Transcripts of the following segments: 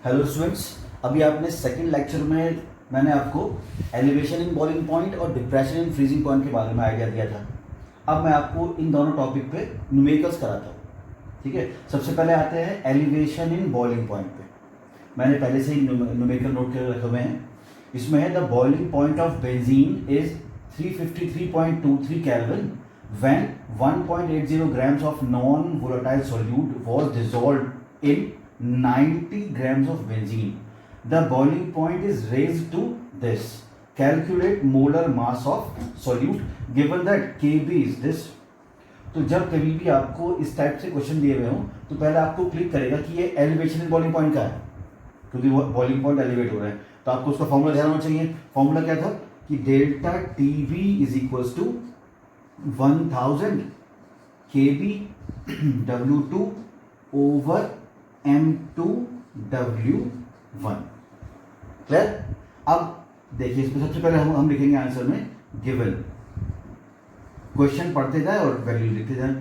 Hello students, अभी आपने second lecture में मैंने आपको एलिवेशन इन बॉइलिंग पॉइंट और डिप्रेशन इन फ्रीजिंग पॉइंट के बारे में आइडिया दिया था। अब मैं आपको इन दोनों टॉपिक पे न्यूमेरिकल्स कराता हूँ। ठीक है, सबसे पहले आते हैं एलिवेशन इन बॉइलिंग पॉइंट पे। मैंने पहले से ही न्यूमेरिकल नोट कर रखे हुए हैं। इसमें है the boiling point of benzene is 353.23 kelvin when 1.80 grams of non-volatile solute was dissolved in 90 grams of benzene. The boiling point is raised to this. Calculate molar mass of solute given that Kb is this. तो जब कभी भी आपको इस type से question दिए हुए हों तो पहले आपको क्लिक करेगा कि ये एलिवेशन इन बॉइलिंग पॉइंट का है, क्योंकि वो बॉइलिंग पॉइंट एलिवेट हो रहा है। तो आपको उसका फॉर्मूला ध्यान होना चाहिए। फॉर्मूला क्या था कि delta TV is equals to 1000 kb W2 over M2 W1। Clear? अब देखिए, इसमें सबसे पहले हम लिखेंगे आंसर में गिवन। क्वेश्चन पढ़ते जाए और वैल्यू लिखते जाए।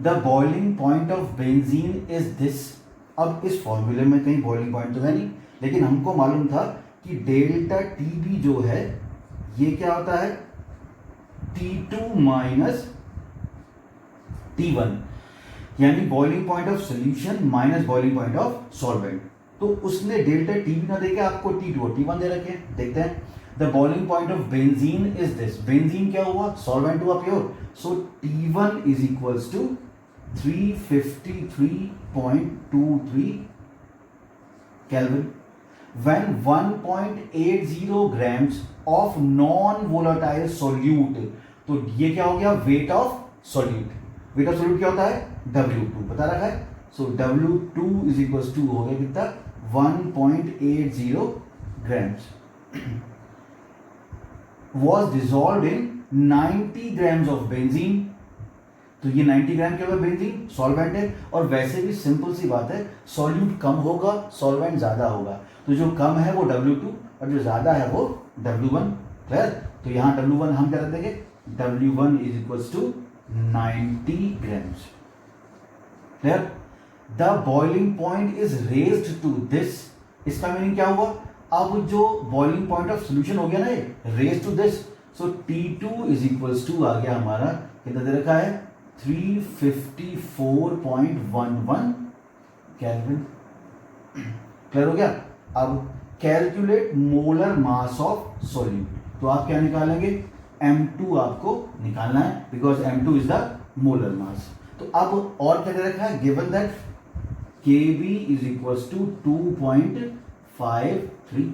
The boiling point of benzene is this. अब इस फॉर्मूले में कहीं बॉइलिंग पॉइंट तो है नहीं, लेकिन हमको मालूम था कि डेल्टा टीबी जो है ये क्या होता है T2 माइनस T1, यानी boiling point of solution minus boiling point of solvent. तो उसने डेल्टा टीबी ना देके आपको T2 और T1 दे रखे हैं। देखते हैं। The boiling point of benzene is this. Benzene क्या हुआ? सॉल्वेंट हुआ pure. So T1 is equals to 353.23 kelvin when 1.80 grams of non-volatile solute। तो ये क्या हो गया? Wait of solute. Weight of solute क्या होता है? W2 पता रखा है। सो W2 इज इक्वल टू हो गया कितना? 1.80 grams was dissolved in 90 grams of benzene। तो ये 90 ग्राम क्या होगा? बेंजीन सॉल्वेंट है, और वैसे भी सिंपल सी बात है, सॉल्यूट कम होगा सॉल्वेंट ज्यादा होगा। तो जो कम है वो W2 और जो ज्यादा है वो W1। क्लियर? तो यहां W1 हम क्या रख देंगे? W1 is equals to 90 grams. Clear? The boiling point is raised to this. इसका मीनिंग क्या हुआ? अब जो बॉइलिंग पॉइंट ऑफ सोल्यूशन हो गया ना, ये raised to this. So T2 is equals to आ गया हमारा, कितना दे रखा है? 354.11 केल्विन। क्लियर हो गया? अब calculate molar mass of solute. तो आप क्या निकालेंगे? M2 आपको निकालना है, because M2 is the molar mass. तो अब और क्या दे रखा है? Given that Kb is equals to 2.53।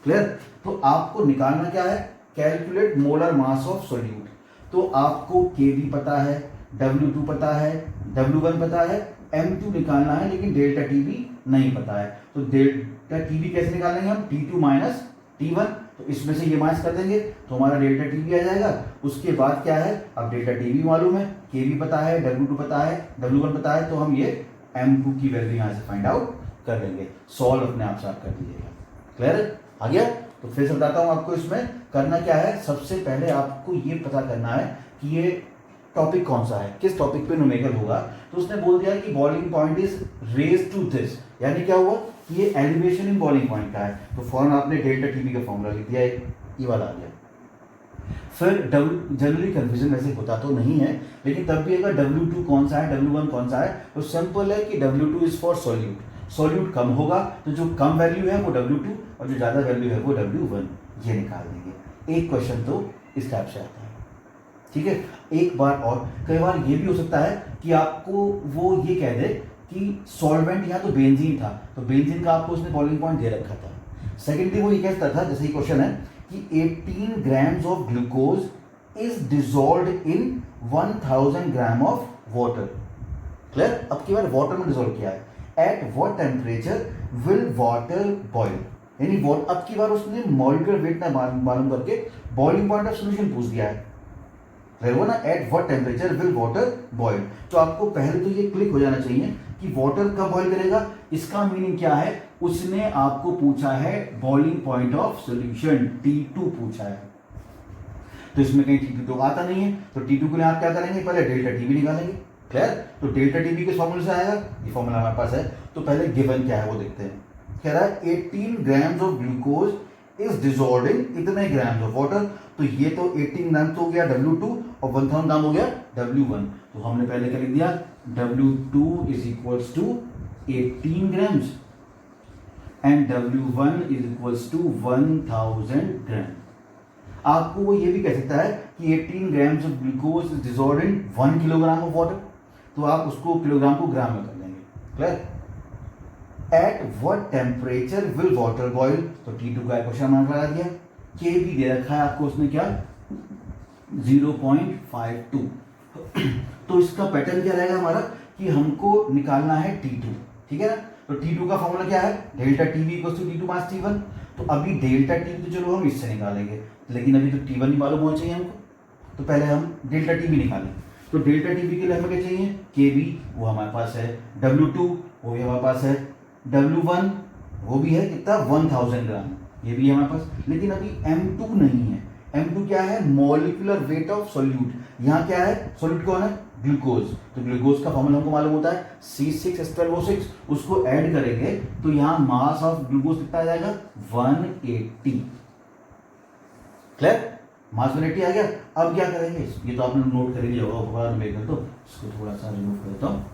Clear? तो आपको निकालना क्या है? Calculate molar mass of solute. तो आपको Kb पता है, W2 पता है, W1 पता है, M2 निकालना है, लेकिन डेल्टा Tb नहीं पता है। तो डेल्टा Tb कैसे निकालेंगे हम? T2 minus T1। तो इसमें से ये माइनस कर देंगे तो हमारा डेल्टा Tb आ जाएगा। उसके बाद क्या है? अब डेल्टा Tb मालूम है, Kb पता है, W2 पता है, W1 पता है, तो हम ये M2 की वैल्यू यहाँ से फाइंड आउट कर लेंगे। सॉल्व अपने आप से आप कर दीजिएगा। क्लियर? आ गया? तो फिर से बताता हूं आपको इसमें करना क्या है। सबसे पहले आपको ये पता करना है कि ये टॉपिक कौन सा है, किस टॉपिक पे न्यूमेरिकल होगा। तो उसने बोल दिया कि boiling point is raised to this, यानी क्या हुआ कि ये एलिवेशन इन बॉइलिंग पॉइंट का है। तो फॉर्म आपने डेल्टा टीबी का फॉर्मूला लिख दिया, ये वाला आ गया। फिर जनरली कंफ्यूजन वैसे होता तो नहीं है, लेकिन तब भी अगर W2 कौन सा है, W1 कौन सा है, तो सिंपल है कि W2 is for solute. Solute कम होगा तो जो कम वैल्यू है वो W2 और जो ज्यादा वैल्यू है वो W1। ये निकाल देंगे। एक क्वेश्चन तो इस टाइप से आता है। ठीक है? एक बार और, कई बार ये भी हो सकता है कि आपको वो ये कह दे कि सॉल्वेंट यहाँ तो बेंजीन था, तो बेंजीन का आपको उसने बॉइलिंग पॉइंट दे रखा था। सेकेंडली वो ये कहता था, जैसे ही क्वेश्चन है कि 18 grams of glucose is dissolved in 1000 gram of water. Clear? अब की बार वाटर में डिजोल्व किया है। Eight what temperature will water boil, यानी अब की बार उसने मॉलिक्यूलर वेट ना मालूम करके बॉइलिंग पॉइंट ऑफ सॉल्यूशन पूछ दिया है। वो ना eight what temperature will water boil. तो आपको पहले तो ये क्लिक हो जाना चाहिए कि वाटर कब बॉइल करेगा। इसका मीनिंग क्या है? उसने आपको पूछा है boiling point of solution, T2 पूछा है। तो इसमें कहीं T2 तो आता नहीं है, तो T2 के लिए आप क्या करेंगे? पहले डेल्टा टीबी निकालेंगे। क्लियर? तो डेल्टा टीबी के फॉर्मूले से आएगा, ये फॉर्मूला हमारे पास है। तो पहले गिवन क्या है वो देखते हैं। कह रहा है 18 grams of glucose is dissolved in इतने ग्राम्स ऑफ वाटर। तो ये तो 18 ग्राम तो हो गया W2 और 1000 ग्राम हो गया W1। तो हमने पहले क्या लिख दिया, W2 is equals to 18 grams and W1 is equals to 1000 gram. आपको वो ये भी कह सकता है कि 18 grams of glucose is dissolved in 1 kilogram of water, तो आप उसको किलोग्राम को ग्राम में कर लेंगे। Clear? At what temperature will water boil, तो T2 का क्वेश्चन मार्क लगा दिया। K भी दे रखा है आपको उसने क्या 0.52। तो इसका पैटर्न क्या रहेगा हमारा कि हमको निकालना है T2, ठीक है ना। तो T2 का फॉर्मूला क्या है, delta TV equals to T2 minus T1। तो अभी डेल्टा टीवी तो चलो हम इससे निकालेंगे, लेकिन अभी तो T1 ही मालूम होना चाहिए हमको, तो पहले हम डेल्टा टीवी निकालें। तो डेल्टा टीवी के लिए हमें क्या चाहिए, KB वो हमारे पास है, W2 वो भी हमारे पास है, W1 वो भी है कितना 1000 ग्राम, ये भी है हमारे पास। लेकिन अभी M2 नहीं है। M2 क्या है, मॉलिक्यूलर वेट ऑफ सॉल्यूट। यहाँ क्या है, सॉल्यूट कौन है, ग्लूकोज। तो ग्लूकोज का फॉर्मूला हमको मालूम होता है C6H12O6, उसको ऐड करेंगे तो यहाँ मास ऑफ ग्लूकोज कितना आ जाएगा 180। क्लियर, मास 180 आ गया। अब क्या करेंगे, ये तो आपने नोट कर लिया होगा, तो इसको थोड़ा सा रिमूव कर देता हूँ,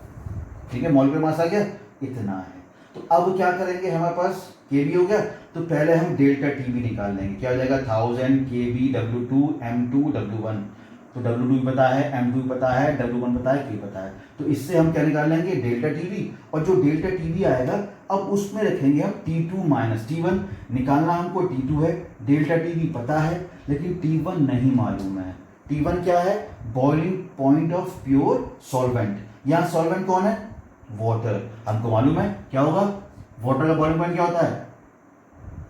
ठीक है। मॉलिक्यूलर मास आ गया, इतना है। तो अब क्या करेंगे, हमारे पास KB हो गया, तो पहले हम डेल्टा TB निकाल लेंगे। क्या हो जाएगा 1000 KB W2 M2 W1। तो W2 भी पता है, M2 भी पता है, W1 पता है, K पता है। तो इससे हम क्या निकाल लेंगे, डेल्टा TB। और जो डेल्टा TB आएगा अब उसमें रखेंगे हम T2 माइनस T1। निकालना हमको T2 है, डेल्टा TB पता है, लेकिन T1 नहीं मालूम है। T1 क्या है, boiling point of pure solvent. यहाँ सॉल्वेंट कौन है, वाटर। हमको मालूम है क्या होगा, वाटर का बॉइलिंग पॉइंट क्या होता है,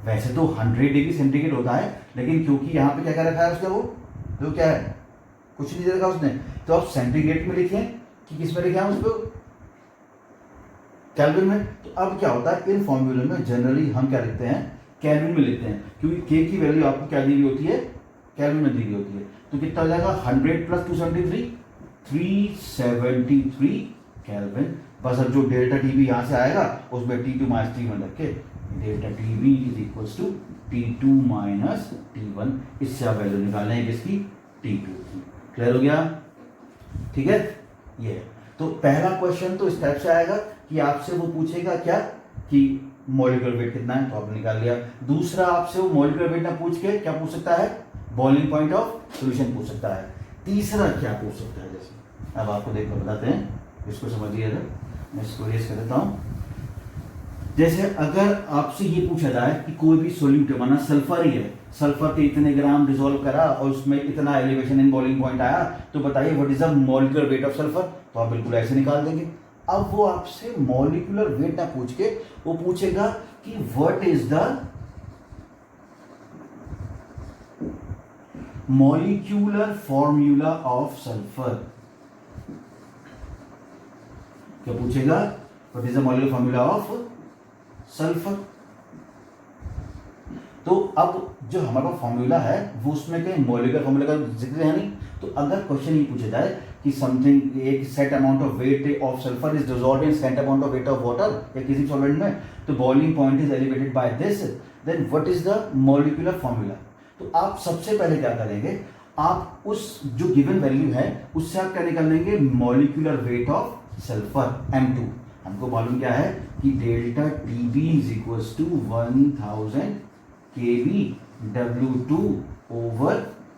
वैसे तो 100 डिग्री सेंटीग्रेड होता है, लेकिन क्योंकि यहाँ पे क्या क्या रखा है उसका, वो जो क्या है, कुछ नहीं दे रखा उसने, तो आप सेंटीग्रेड में लिखें कि किस में लिखे हैं उसको, केल्विन में। तो अब क्या होता है, इन फॉर्मूले में जनरली हम क्या लिखते हैं, केल्विन में लिखते हैं, क्योंकि K की वैल्यू आपको क्या दी हुई होती है, केल्विन में दी हुई होती है। तो कितना हो जाएगा 100 प्लस 273 373 केल्विन। बस अब जो डेल्टा TB यहाँ से आएगा उसमें T2 माइनस T1 रख के डेल्टा TB is equals to T2 minus T1। इससे आप वैल्यू निकालना है किसकी, T2 की। क्लियर हो गया, ठीक है। ये तो पहला क्वेश्चन तो इस टाइप से आएगा कि आपसे वो पूछेगा क्या कि मॉलिक्यूलर वेट कितना है, तो आपने निकाल लिया। दूसरा आपसे वो मॉलिक्यूलर वेट ना पूछ के क्या पूछ सकता है, बॉइलिंग पॉइंट ऑफ सॉल्यूशन पूछ सकता है। तीसरा क्या पूछ सकता है, जैसे अब आपको देखकर बताते हैं, इसको समझिएगा। मैं इसको रेस कर देता हूँ। जैसे अगर आपसे ये पूछा जाए कि कोई भी सोल्यूट है, माना सल्फर ही है, सल्फर के इतने ग्राम डिसॉल्व करा और उसमें इतना एलिवेशन इन बॉइलिंग पॉइंट आया, तो बताइए what is the molecular weight of sulphur. तो आप बिल्कुल ऐसे निकाल देंगे। अब वो आपसे मॉलिक्यूलर वेट ना पूछ के वो पूछेगा कि what is the molecular formula of sulphur. क्या पूछेगा, what is the molecular formula of sulphur. तो अब जो हमारा फॉर्मूला है वो उसमें कहीं मॉलिक्यूलर फॉर्मूला का जिक्र है नहीं। तो अगर क्वेश्चन ये पूछा जाए कि समथिंग एक set amount of weight of sulphur is dissolved in set amount of weight of water या किसी सॉल्वेंट में, तो boiling point is elevated by this, then what is the molecular formula. तो आप सबसे पहले क्या करेंगे, आप उस जो गिवन वैल्यू है उससे आप क्या निकाल लेंगे, molecular weight of sulphur M2। हमको मालूम क्या है कि डेल्टा TB is equals to 1000 KB W2 over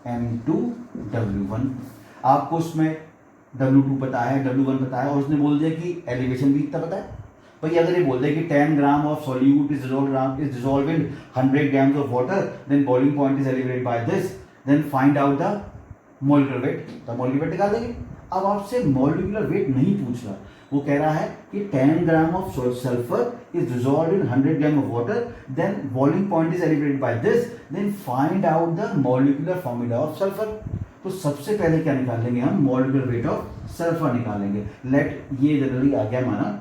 M2 W1। आपको उसमें W2 पता है, W1 पता है, और उसने बोल दिया कि एलिवेशन भी इतना पता है। भाई अगर ये बोल दे कि 10 gram of solute is dissolved in 100 grams of water, then boiling point is elevated by this, then find out the molecular weight. तो मॉलिक्यूलर वेट निकाल देंगे। अब आपसे मॉलिक्यूलर वेट नहीं पूछ रहा, वो कह रहा है कि 10 gram of sulphur is dissolved in 100 gram of water, then boiling point is elevated by this, then find out the molecular formula of sulphur. तो सबसे पहले क्या निकाल लेंगे हम, मॉलिक्यूलर वेट ऑफ सल्फर निकालेंगे। लेट ये जनरली आ गया माना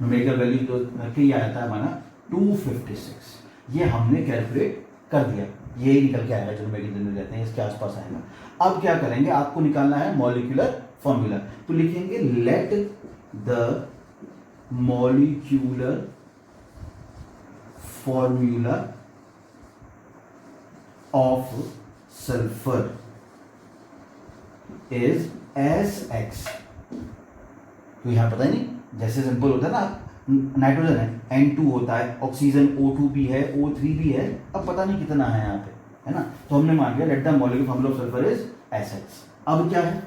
न्यूमेरिकल वैल्यू तो ये आता है माना 256, ये हमने कैलकुलेट कर दिया, ये निकल के आएगा जो न्यूमेरिकल जनरल कहते हैं, इसके आसपास आएगा। अब क्या करेंगे, आपको निकालना है मॉलिक्यूलर फॉर्मूला। तो लिखेंगे let the molecular formula of sulphur is SX। तो यहां पता ही नहीं, जैसे सिंपल होता है ना, नाइट्रोजन है N2 होता है, ऑक्सीजन O2 भी है, O3 भी है, अब पता नहीं कितना है यहाँ पे, है ना। तो हमने मान लिया let the molecular formula of sulphur is SX। अब क्या है,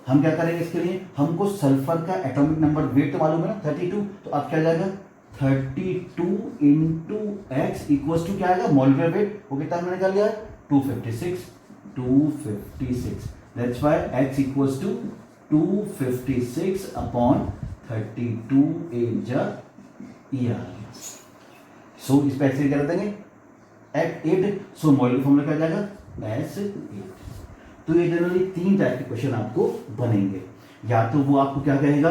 हम क्या करेंगे इसके लिए, हमको सल्फर का एटॉमिक नंबर वेट तो मालूम है ना 32, तो अब क्या जाएगा 32 इंटू एक्स इक्वल टू क्या आएगा मॉलिक्यूलर वेट, वो कितना हमने निकाल लिया 256। That's why x equals to 256 upon 32 इन ज ER। सो इस पे एक्स क्या देंगे एट 8, सो मॉलिक्यूलर फॉर्मूला क्या जाएगा S8। तो ये जनरली 3 टाइप के क्वेश्चन आपको बनेंगे, या तो वो आपको क्या कहेगा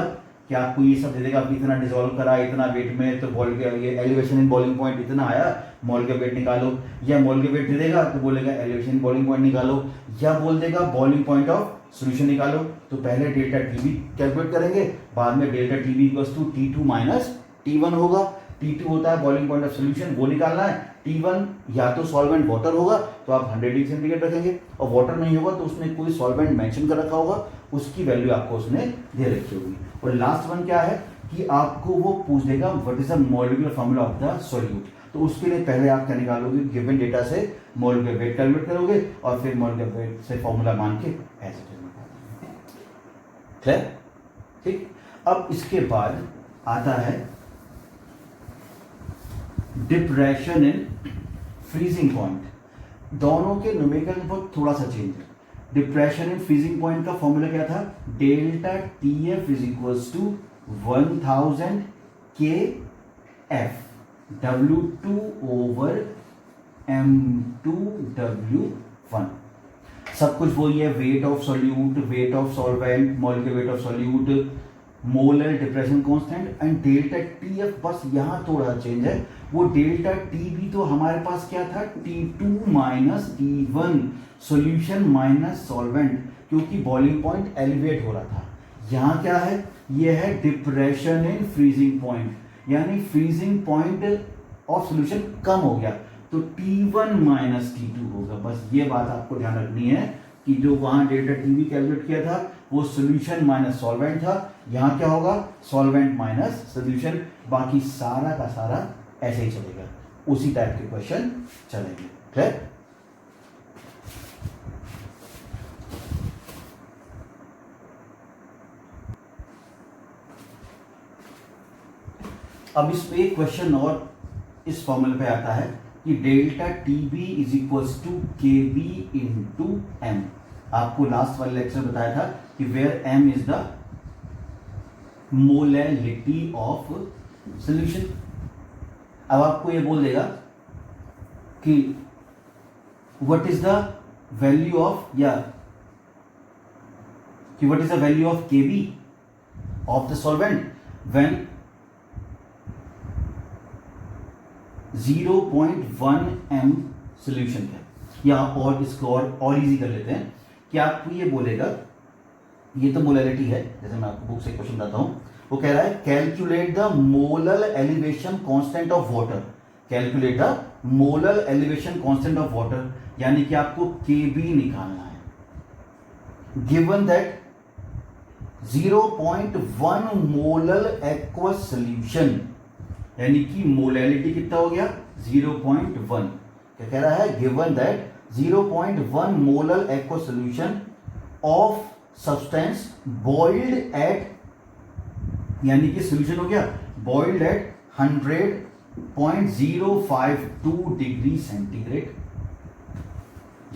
कि आपको ये सब दे देगा, आपने इतना डिसॉल्व करा इतना वेट में, तो बॉल के ये एलिवेशन इन बॉइलिंग पॉइंट इतना आया, मॉल का वेट निकालो, या मॉल के वेट दे देगा तो बोलेगा एलिवेशन इन बॉइलिंग पॉइंट निकालो, या बोल देगा बॉइलिंग पॉइंट ऑफ सोल्यूशन निकालो। तो पहले डेल्टा टीबी कैलकुलेट करेंगे, बाद में delta TB equals to T2 minus T1 होगा। T2 होता है बॉइलिंग पॉइंट ऑफ सोल्यूशन, वो निकालना है। T1 या तो सॉल्वेंट वाटर होगा तो आप 100 डिग्री सेंटीग्रेड रखेंगे, और वाटर नहीं होगा तो उसने कोई सॉल्वेंट मेंशन कर रखा होगा, उसकी वैल्यू आपको उसने दे रखी होगी। और लास्ट वन क्या है कि आपको वो पूछ देगा what is the molecular formula of the solute. तो उसके लिए पहले आप क्या निकालोगे, गिवन डेटा से मॉलिक्यूलर वेट कैलकुलेट करोगे और फिर मॉलिक्यूलर वेट से फॉर्मूला मान के ऐसे क्लियर, ठीक। अब इसके बाद आता है डिप्रेशन इन फ्रीजिंग पॉइंट। दोनों के न्यूमेरिकल में थोड़ा सा चेंज है। डिप्रेशन इन फ्रीजिंग पॉइंट का फॉर्मूला क्या था, delta TF is equals to 1000 KF W2 over M2 W1। सब कुछ वही है, weight of solute, weight of solvent, molecular weight of solute, molar depression constant and delta TF। बस यहाँ थोड़ा चेंज है, वो डेल्टा TB तो हमारे पास क्या था T2 minus T1 solution minus solvent, क्योंकि बॉइलिंग पॉइंट एलिवेट हो रहा था। यहाँ क्या है, ये है डिप्रेशन इन फ्रीजिंग पॉइंट, यानी फ्रीजिंग पॉइंट ऑफ सॉल्यूशन कम हो गया, तो T1 माइनस T2 होगा। बस ये बात आपको ध्यान रखनी है कि जो वहां डेल्टा टीबी कैलकुलेट किया था वो सॉल्यूशन माइनस सॉल्वेंट था, यहाँ क्या होगा सॉल्वेंट माइनस सॉल्यूशन। बाकी सारा का सारा ऐसे ही चलेगा, उसी टाइप के क्वेश्चन चलेंगे, ठीक। अब इस पे क्वेश्चन और इस फॉर्मूले पे आता है कि delta TB is equals to KB into M। आपको लास्ट वाले लेक्चर बताया था कि where M is the molality of solution. अब आपको ये बोल देगा कि what is the value of, या कि what is the value of KB of the solvent when 0.1 M solution है। या और इसको और इजी कर लेते हैं कि आपको ये बोलेगा, ये तो मोलैलिटी है, जैसे मैं आपको बुक से क्वेश्चन बताता हूं, वो कह रहा है calculate the molar elevation constant of water. Calculate the molar elevation constant of water, यानी कि आपको KB निकालना है। Given that 0.1 molar aqueous solution, यानी कि मोलैलिटी कितना हो गया 0.1। क्या कह रहा है, given that 0.1 molar aqueous solution of substance boiled at, यानी कि सोल्यूशन हो गया बॉइल्ड एट 100.052 डिग्री सेंटीग्रेड।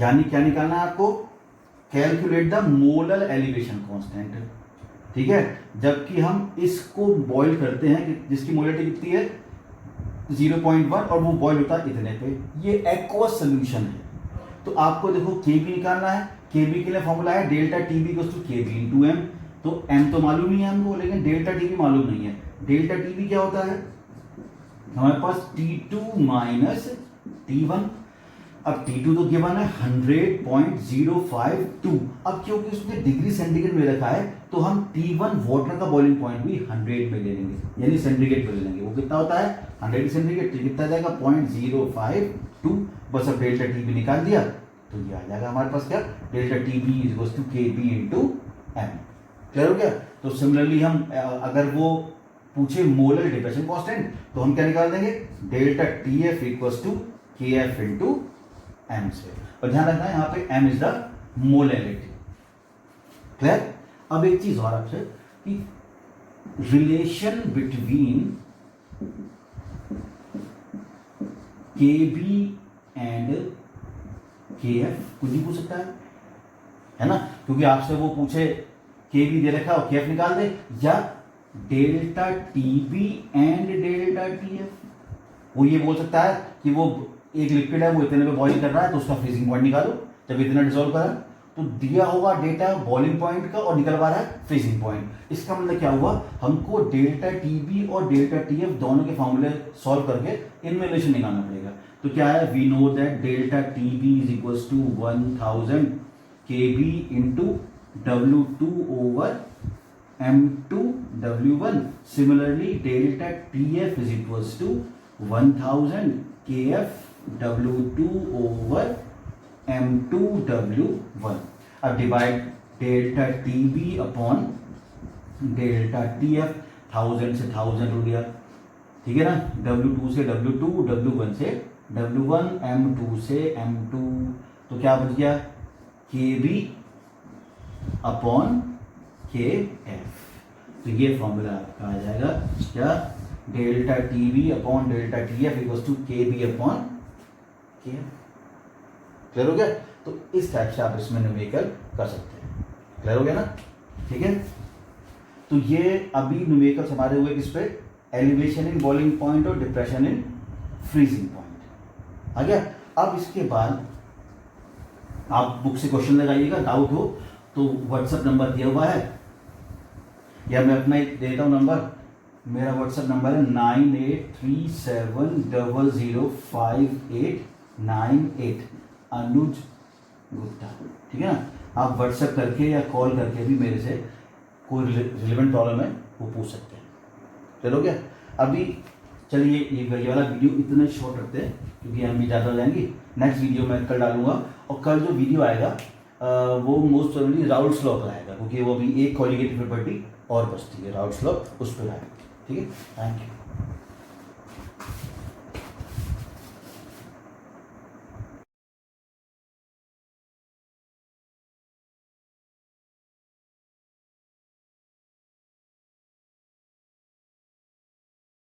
यानी क्या निकालना है आपको, calculate the molar elevation constant, ठीक है। जबकि हम इसको बॉईल करते हैं कि जिसकी मोलैलिटी कितनी है 0.1 और वो बॉईल होता है इतने पे, ये एक्वस सोल्यूशन है। तो आपको देखो KB निकालना है, KB के लिए फॉर्मूला है delta TB equals to KB into M। तो M तो मालूम नहीं है हमको, लेकिन डेल्टा TB मालूम नहीं है। डेल्टा TB क्या होता है हमारे पास T2 माइनस T1। अब T2 तो गिवन है 100.052। अब क्योंकि उसने डिग्री सेंटीग्रेड में रखा है तो हम T1 वाटर का बॉइलिंग पॉइंट भी 100 में ले लेंगे, यानी सेंटीग्रेड पे ले लेंगे। वो कितना होता है 100 सेंटीग्रेड, तो कितना जाएगा 0.052। बस अब डेल्टा टी बी निकाल दिया तो ये आ जाएगा हमारे पास क्या, delta T B is equal to K B into M. Clear हो गया। तो सिमिलरली हम अगर वो पूछे मोलर डिप्रेशन कांस्टेंट तो हम क्या निकाल देंगे, delta T F equal to K F into M से। और ध्यान रखना है यहाँ पे M is the molarity. Clear. अब एक चीज और आपसे कि relation between K B and K F कुछ भी पूछ सकता है ना, क्योंकि आपसे वो पूछे के बी दे रखा और के एफ निकाल दे, या delta T B and delta T F. वो ये बोल सकता है कि वो एक लिक्विड है, वो इतने पे बॉइल कर रहा है तो उसका फ्रीजिंग पॉइंट निकालो, जब इतना डिसॉल्व करा तो दिया होगा डेटा बॉइलिंग पॉइंट का और निकल पा रहा है फ्रीजिंग पॉइंट। इसका मतलब क्या हुआ, हमको डेल्टा टी बी और डेल्टा टी एफ दोनों के फॉर्मूले सॉल्व करके इनमें रिलेशन निकालना पड़ेगा। तो क्या है, we know that delta T B is equal to 1000 K B into W2 over M2 W1। Similarly delta TF is equal to 1000 KF W2 over M2 W1। अब divide delta TB upon delta TF, 1000 से 1000 हो गया, ठीक है ना, W2 से W2, W1 से W1, M2 से M2, तो क्या बच गया KB अपॉन KF। तो ये फॉर्मूला आपका आ जाएगा क्या, delta TB upon delta TF equal to KB upon KF। Clear हो गया। तो इस टाइप से आप इसमें न्यूमेरिकल कर सकते हैं। क्लियर हो गया ना, ठीक है। तो ये अभी न्यूमेरिकल्स हमारे हुए किस पे, एलिवेशन इन बॉइलिंग पॉइंट और डिप्रेशन इन फ्रीजिंग पॉइंट आ गया। अब इसके बाद आप बुक से क्वेश्चन लगाइएगा, डाउट हो तो व्हाट्सएप नंबर दिया हुआ है, या मैं अपना एक देता हूँ नंबर, मेरा व्हाट्सएप नंबर है 9837005898 अनुज गुप्ता, ठीक है ना। आप व्हाट्सएप करके या कॉल करके भी मेरे से कोई रिलेवेंट प्रॉब्लम है वो पूछ सकते हैं। चलो क्या, अभी चलिए ये वाला वीडियो इतना शॉर्ट रखते हैं क्योंकि हम भी ज़्यादा हो जाएंगी। नेक्स्ट वीडियो मैं कल डालूंगा, और कल जो वीडियो आएगा वो मोस्ट प्रोबेबली राउल्ट्स लॉ का आएगा, क्योंकि वो भी एक कॉलिगेटिव प्रॉपर्टी और बचती है राउल्ट्स लॉ, उस पर आएगा। ठीक है, थैंक यू।